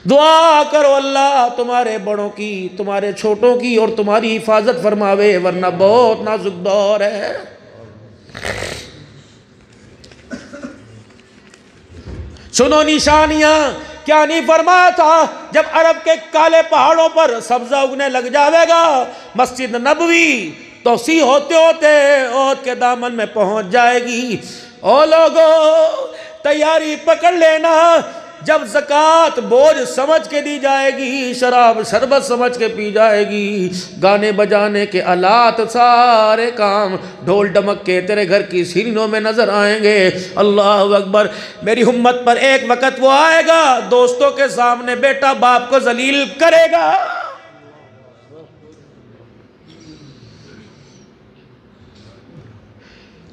دعا کرو اللہ تمہارے بڑوں کی، تمہارے چھوٹوں کی اور تمہاری حفاظت فرماوے، ورنہ بہت نازک دور ہے۔ سنو نشانیاں، کیا نہیں فرمایا تھا جب عرب کے کالے پہاڑوں پر سبزہ اگنے لگ جاوے گا، مسجد نبوی توسیع ہوتے ہوتے احد کے دامن میں پہنچ جائے گی۔ او لوگو تیاری پکڑ لینا، جب زکوٰۃ بوجھ سمجھ کے دی جائے گی، شراب شربت سمجھ کے پی جائے گی، گانے بجانے کے آلات سارے کام ڈھول ڈمک کے تیرے گھر کی سیڑھیوں میں نظر آئیں گے۔ اللہ اکبر، میری امت پر ایک وقت وہ آئے گا دوستوں کے سامنے بیٹا باپ کو ذلیل کرے گا۔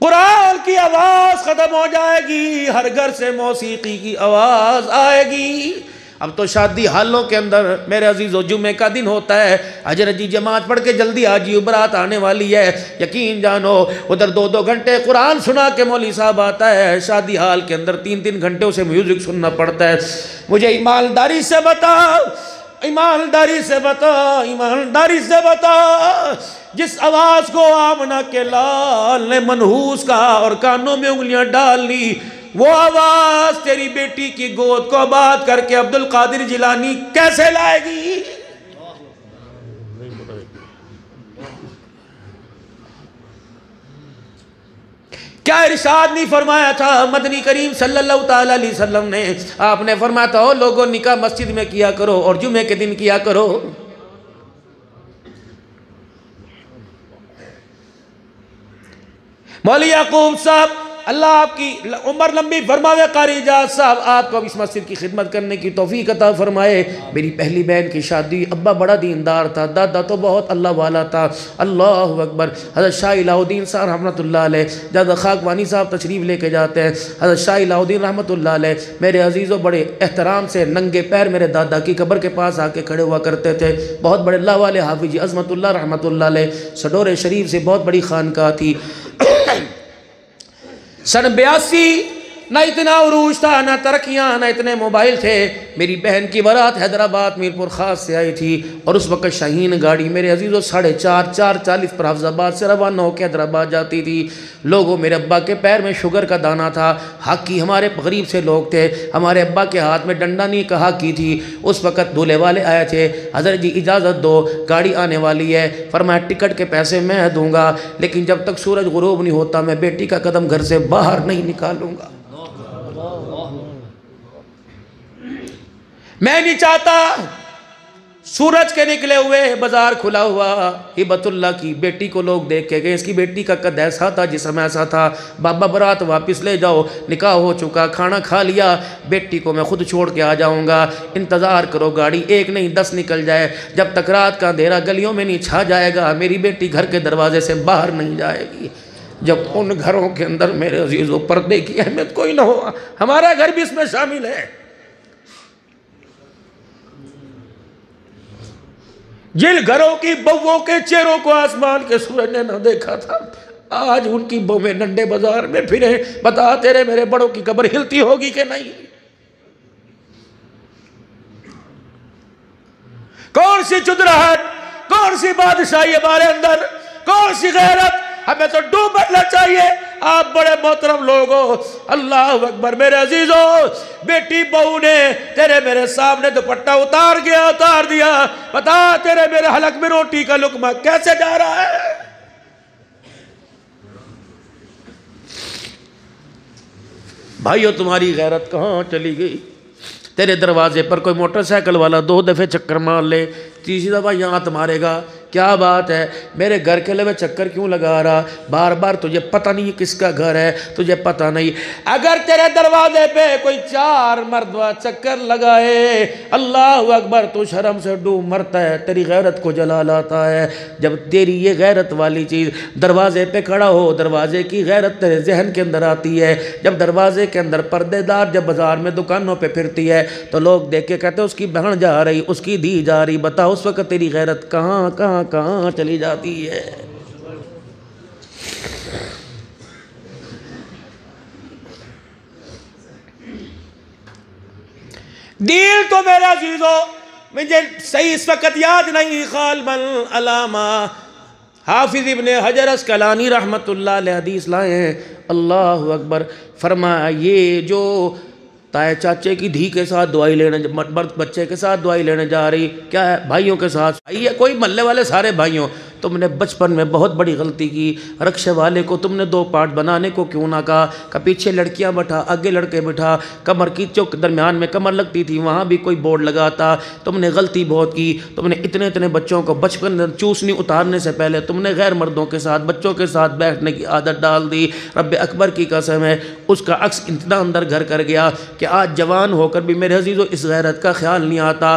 قرآن کی آواز ختم ہو جائے گی، ہر گھر سے موسیقی کی آواز آئے گی۔ اب تو شادی حالوں کے اندر میرے عزیزو جمعے کا دن ہوتا ہے، اجرجی جماعت پڑھ کے جلدی آجیو برات آنے والی ہے، یقین جانو ادھر 2 گھنٹے قرآن سنا کے مولوی صاحب آتا ہے، شادی حال کے اندر 3 گھنٹے اسے میوزک سننا پڑتا ہے۔ مجھے ایمانداری سے بتا، ایمانداری سے بتا، ایمانداری سے بتا، جس آواز کو آمنہ کے لال نے منحوس کہا اور کانوں میں انگلیاں ڈال لی، وہ آواز تیری بیٹی کی گود کو آباد کر کے عبدالقادر جیلانی کیسے لائے گی؟ کیا ارشاد نہیں فرمایا تھا مدنی کریم صلی اللہ تعالیٰ علیہ وسلم نے؟ آپ نے فرمایا تھا لوگوں نکاح مسجد میں کیا کرو اور جمعے کے دن کیا کرو۔ مولی یعقوب صاحب اللہ آپ کی عمر لمبی فرماوے، قاری اجاز صاحب آپ کو اس مسجد کی خدمت کرنے کی توفیق عطا فرمائے۔ میری پہلی بہن کی شادی، ابا بڑا دیندار تھا، دادا تو بہت اللہ والا تھا، اللہ اکبر۔ حضرت شاہ الہ الدین صاحب رحمۃ اللہ علیہ، جب خاکوانی صاحب تشریف لے کے جاتے ہیں، حضرت شاہ الہ الدین رحمۃ اللہ علیہ میرے عزیزوں بڑے احترام سے ننگے پیر میرے دادا کی قبر کے پاس آ کے کھڑے ہوا کرتے تھے۔ بہت بڑے اللہ والے حافظ جی عظمت اللہ رحمۃ اللہ علیہ، سڈور شریف سے بہت بڑی خانقاہ تھی۔ سن 82 نہ اتنا عروج تھا، نہ ترقیاں، نہ اتنے موبائل تھے۔ میری بہن کی بارات حیدرآباد میرپور خاص سے آئی تھی اور اس وقت شاہین گاڑی میرے عزیزوں 4:30 پر حافظ آباد سے روانہ ہو کے حیدرآباد جاتی تھی۔ لوگوں میرے ابا کے پیر میں شوگر کا دانہ تھا، ہاکی ہمارے غریب سے لوگ تھے، ہمارے ابا کے ہاتھ میں ڈنڈا نہیں کا ہاکی تھی۔ اس وقت دولے والے آئے تھے، حضرت جی اجازت دو گاڑی آنے والی ہے، فرمایا ٹکٹ کے پیسے میں دوں گا لیکن جب تک سورج غروب نہیں ہوتا میں بیٹی کا قدم گھر سے باہر نہیں نکالوں گا۔ میں نہیں چاہتا سورج کے نکلے ہوئے بازار کھلا ہوا ہبت اللہ کی بیٹی کو لوگ دیکھ کے گئے، اس کی بیٹی کا قد ایسا تھا جسم ایسا تھا، بابا برات واپس لے جاؤ، نکاح ہو چکا، کھانا کھا لیا، بیٹی کو میں خود چھوڑ کے آ جاؤں گا، انتظار کرو گاڑی 1 نہیں 10 نکل جائے، جب تک رات کا اندھیرا گلیوں میں نہیں چھا جائے گا میری بیٹی گھر کے دروازے سے باہر نہیں جائے گی۔ جب ان گھروں کے اندر میرے عزیزوں پردے کی اہمیت کوئی نہ ہو، ہمارا گھر بھی اس میں شامل ہے، جن گھروں کی بہووں کے چہروں کو آسمان کے سورج نے نہ دیکھا تھا آج ان کی بہویں ننڈے بازار میں پھریں، بتا تیرے میرے بڑوں کی قبر ہلتی ہوگی کہ نہیں؟ کون سی چدراہٹ، کون سی بادشاہی ہمارے اندر، کون سی غیرت؟ ہمیں تو ڈوب مرنا چاہیے۔ آپ بڑے محترم لوگ ہو، اللہ اکبر میرے عزیزو، بیٹی بہو نے تیرے میرے سامنے دوپٹہ اتار دیا، بتا تیرے میرے حلق میں روٹی کا لقمہ کیسے جا رہا ہے؟ بھائیو تمہاری غیرت کہاں چلی گئی؟ تیرے دروازے پر کوئی موٹر سائیکل والا 2 دفعے چکر مار لے، تیسری دفعہ یہاں تمہارے گا، کیا بات ہے میرے گھر کے لئے چکر کیوں لگا رہا؟ بار بار تجھے پتہ نہیں کس کا گھر ہے، تجھے پتہ نہیں۔ اگر تیرے دروازے پہ کوئی 4 مردہ چکر لگائے، اللہ اکبر تو شرم سے ڈوب مرتا ہے، تیری غیرت کو جلال آتا ہے۔ جب تیری یہ غیرت والی چیز دروازے پہ کھڑا ہو، دروازے کی غیرت تیرے ذہن کے اندر آتی ہے، جب دروازے کے اندر پردے دار جب بازار میں دکانوں پہ پھرتی ہے تو لوگ دیکھ کے کہتے ہیں اس کی بہن جا رہی، اس کی دھی جا رہی، بتا اس وقت تیری غیرت کہاں چلی جاتی ہے؟ دل تو میرا عزیزو مجھے صحیح اس وقت یاد نہیں، غالباً علامہ حافظ ابن حجر اسقلانی رحمت اللہ علیہ حدیث لائے ہیں، اللہ اکبر، فرمایا یہ جو تائے چاچے کی دھی کے ساتھ دعائی لینے، بچے کے ساتھ دعائی لینے جا رہی، کیا ہے بھائیوں کے ساتھ، بھائی ہے کوئی محلے والے سارے بھائیوں، تم نے بچپن میں بہت بڑی غلطی کی، رکشے والے کو تم نے 2 پارٹ بنانے کو کیوں نہ کہا، کہ پیچھے لڑکیاں بٹھا آگے لڑکے بٹھا، کمر کی چوک درمیان میں کمر لگتی تھی وہاں بھی کوئی بورڈ لگاتا، تم نے غلطی بہت کی، تم نے اتنے بچوں کو بچپن چوسنی اتارنے سے پہلے تم نے غیر مردوں کے ساتھ بچوں کے ساتھ بیٹھنے کی عادت ڈال دی، رب اکبر کی قسم ہے اس کا عکس اتنا اندر گھر کر گیا کہ آج جوان ہو کر بھی میرے عزیزو اس غیرت کا خیال نہیں آتا۔